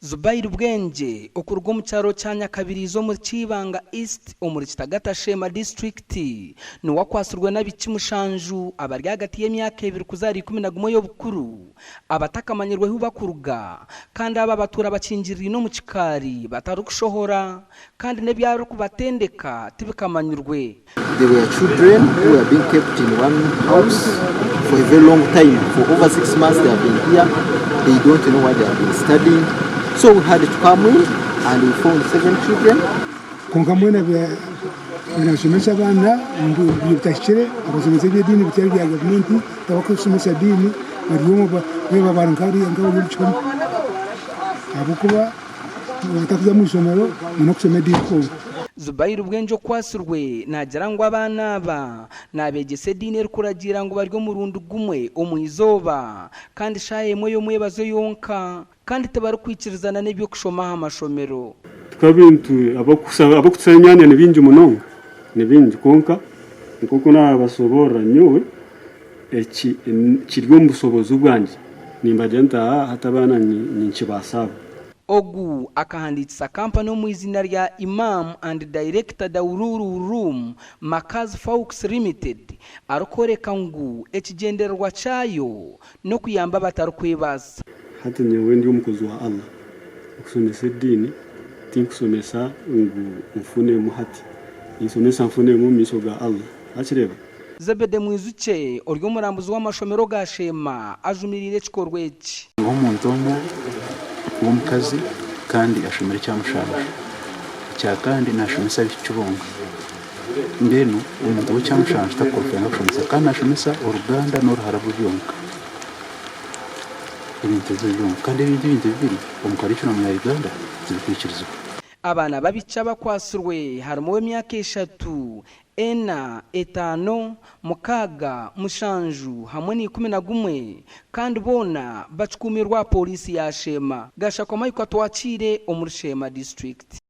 Zubair Bwenge okurwa mu cyaro cya Nyakabirizo mu Kibanga East umuri Kitagata Shema District ni wakwasurwa n'abikimushanju abari hagati y'emyaka 2 kuzari 11 yo bukuru abatakamanyirwe hubakuruga kandi aba batura bakingirira no mu kikari batarukushohora kandi nebyaro kubatendeka tibikamanyirwe. There were children who were being kept in one house for a very long time. For over 6 months they have been here. They don't know what they have been studying. So we had to come in and we found 7 children. Kongamwena bya nasomesa bana ndu bitashire abasomesa by'idini bitari bya government tabakusomesa dini bariyo baba barankari ngabo y'icyo abukuba batakuza mu isomero no kusoma dini. Zubair Bwenge kwasurwe nagerangwa abana aba nabegese dini rukuragira ngo baryo mu rundu gumwe omwizoba kandi shayemo yo mwebazo yonka kandi tabarukwikirizana n'ibyo kushoma amashomero tukabintu abakusanyanya n'ibinji munonga n'ibinji konka nkoko nabasobora nyowe kiryo musobozo bwanje nimbagenda hatabana ninkibasaba. Ogu akahanditsa company mu izina rya Imam and Director Daururu Room Makaz Fox Limited arukoreka ngu ekigenderwa cyayo no kuyamba batarukwebaza. Hati nyewe ndi umukozi wa Allah kusomesa dini tinkusomesa ngu mfune muhati isomesa mfune mu miso ga Allah akireba. Zebede mwizuke oryo murambuzi w'amashomero ga Shema ajumirire kikorwe iki umuntu w'umukazi kandi ashomera cyamushaka cya kandi nashomesa bicubonga mbeno umuntu w'icyamushaka takorofana ashomesa kandi ashomesa uruganda n'uruharabu byonka ibintu byonka kandi ibintu bibiri umukaricuna mu Uganda zibikurikirizwa. Abana babica bakwasurwe harimo w'emyaka 3 ena 5 mukaga mushanju hamwe ni 11 kandi bona bacukumirwa polisi ya Shema gashakoma yuko twakire omuri Shema district.